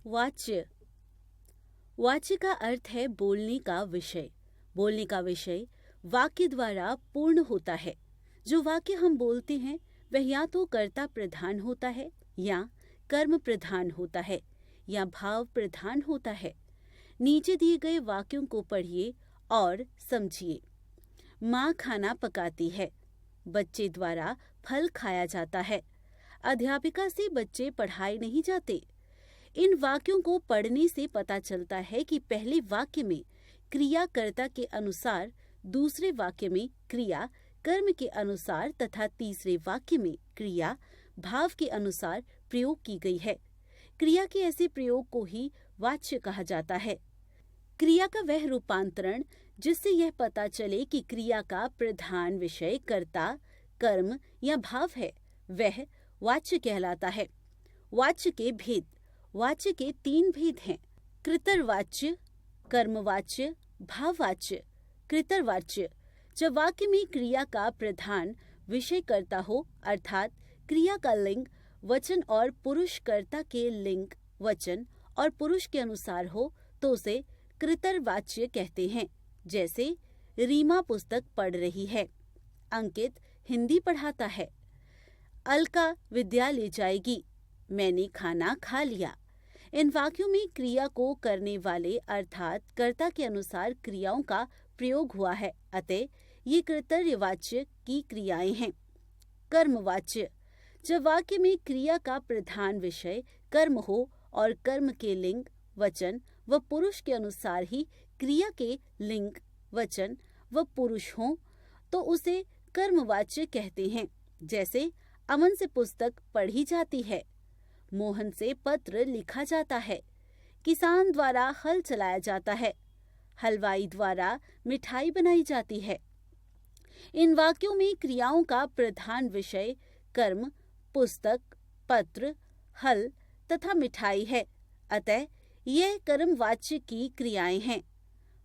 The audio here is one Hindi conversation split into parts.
वाच्य। वाच्य का अर्थ है बोलने का विषय। बोलने का विषय वाक्य द्वारा पूर्ण होता है। जो वाक्य हम बोलते हैं वह या तो कर्ता प्रधान होता है या कर्म प्रधान होता है या भाव प्रधान होता है। नीचे दिए गए वाक्यों को पढ़िए और समझिए। माँ खाना पकाती है। बच्चे द्वारा फल खाया जाता है। अध्यापिका से बच्चे पढ़ाए नहीं जाते। इन वाक्यों को पढ़ने से पता चलता है कि पहले वाक्य में क्रिया कर्ता के अनुसार, दूसरे वाक्य में क्रिया कर्म के अनुसार तथा तीसरे वाक्य में क्रिया भाव के अनुसार प्रयोग की गई है। क्रिया के ऐसे प्रयोग को ही वाच्य कहा जाता है। क्रिया का वह रूपांतरण जिससे यह पता चले कि क्रिया का प्रधान विषय कर्ता, कर्म या भाव है, वह वाच्य कहलाता है। वाच्य के भेद। वाच्य के 3 भेद हैं: कृतर्वाच्य, कर्मवाच्य, भाववाच्य। कृतर्वाच्य जब वाक्य में क्रिया का प्रधान विषय कर्ता हो, अर्थात क्रिया का लिंग वचन और पुरुष कर्ता के लिंग वचन और पुरुष के अनुसार हो, तो उसे कृतर्वाच्य कहते हैं। जैसे रीमा पुस्तक पढ़ रही है, अंकित हिंदी पढ़ाता है, अलका विद्यालय जाएगी, मैंने खाना खा लिया। इन वाक्यों में क्रिया को करने वाले अर्थात कर्ता के अनुसार क्रियाओं का प्रयोग हुआ है, अतः ये कृतर्वाच्य की क्रियाएं हैं। कर्मवाच्य जब वाक्य में क्रिया का प्रधान विषय कर्म हो और कर्म के लिंग वचन व पुरुष के अनुसार ही क्रिया के लिंग वचन व पुरुष हों, तो उसे कर्मवाच्य कहते हैं। जैसे अमन से पुस्तक पढ़ी जाती है, मोहन से पत्र लिखा जाता है, किसान द्वारा हल चलाया जाता है, हलवाई द्वारा मिठाई बनाई जाती है। इन वाक्यों में क्रियाओं का प्रधान विषय कर्म, पुस्तक, पत्र, हल तथा मिठाई है, अतः यह कर्मवाच्य की क्रियाएं हैं।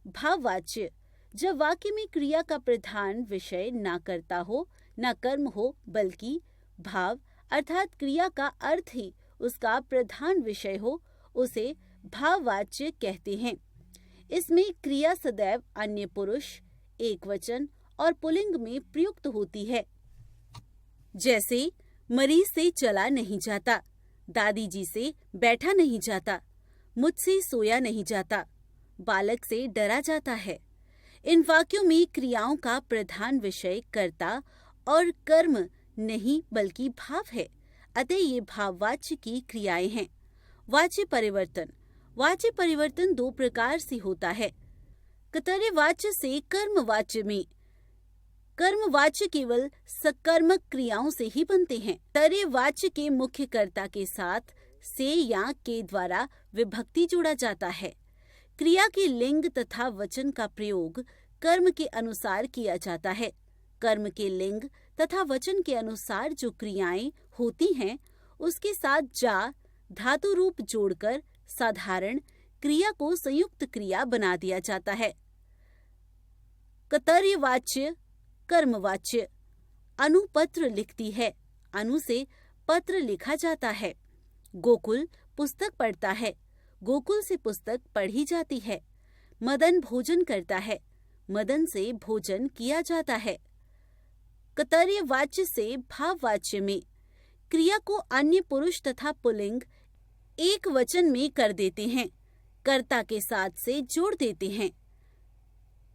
भाववाच्य जब वाक्य में क्रिया का प्रधान विषय ना कर्ता हो ना कर्म हो, बल्कि भाव अर्थात क्रिया का अर्थ ही उसका प्रधान विषय हो, उसे भाववाच्य कहते हैं। इसमें क्रिया सदैव अन्य पुरुष, एकवचन और पुल्लिंग में प्रयुक्त होती है। जैसे मरीज से चला नहीं जाता, दादी जी से बैठा नहीं जाता, मुझसे सोया नहीं जाता, बालक से डरा जाता है। इन वाक्यों में क्रियाओं का प्रधान विषय कर्ता और कर्म नहीं बल्कि भाव है, अतः ये भाववाच्य की क्रियाएं हैं। वाच्य परिवर्तन। वाच्य परिवर्तन 2 प्रकार से होता है। कर्तव्यवाच्य से कर्मवाच्य में। कर्मवाच्य केवल सकर्मक क्रियाओं से ही बनते हैं। कर्तव्यवाच्य के मुख्य कर्ता के साथ से या के द्वारा विभक्ति जोड़ा जाता है। क्रिया के लिंग तथा वचन का प्रयोग कर्म के अनुसार किया जाता है। कर्म के लिंग तथा वचन के अनुसार जो क्रियाएं होती हैं, उसके साथ जा धातु रूप जोड़कर साधारण क्रिया को संयुक्त क्रिया बना दिया जाता है। कर्तव्यवाच्य, कर्मवाच्य। अनु पत्र लिखती है, अनु से पत्र लिखा जाता है। गोकुल पुस्तक पढ़ता है, गोकुल से पुस्तक पढ़ी जाती है। मदन भोजन करता है, मदन से भोजन किया जाता है। कर्तव्यवाच्य से भाववाच्य में क्रिया को अन्य पुरुष तथा पुल्लिंग एक वचन में कर देते हैं, कर्ता के साथ से जोड़ देते हैं।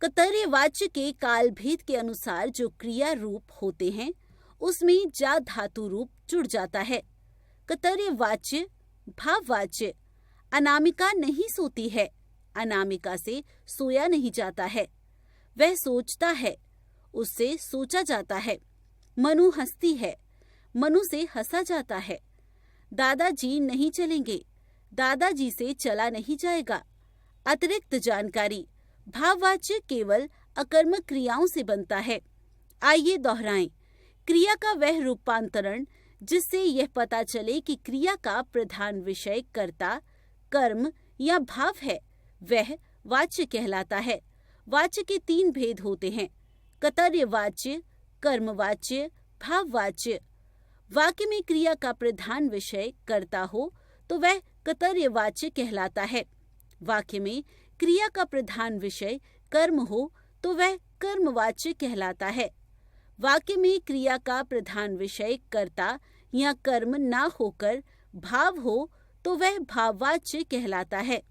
कर्तव्यवाच्य के काल भेद के अनुसार जो क्रिया रूप होते हैं, उसमें जा धातु रूप जुड़ जाता है। कर्तव्यवाच्य, भाववाच्य। अनामिका नहीं सोती है, अनामिका से सोया नहीं जाता है। वह सोचता है, उससे सोचा जाता है। मनु हंसती है, मनु से हंसा जाता है। दादाजी नहीं चलेंगे, दादाजी से चला नहीं जाएगा। अतिरिक्त जानकारी। भाववाच्य केवल अकर्मक क्रियाओं से बनता है। आइए दोहराएं। क्रिया का वह रूपांतरण जिससे यह पता चले कि क्रिया का प्रधान विषय कर्ता, कर्म या भाव है, वह वाच्य कहलाता है। वाच्य के 3 भेद होते हैं: कर्तव्यवाच्य, कर्मवाच्य, भाववाच्य। वाक्य में क्रिया का प्रधान विषय कर्ता हो तो वह कर्तव्यवाच्य कहलाता है। वाक्य में क्रिया का प्रधान विषय कर्म हो तो वह कर्मवाच्य कहलाता है। वाक्य में क्रिया का प्रधान विषय कर्ता या कर्म ना होकर भाव हो तो वह भाववाच्य कहलाता है।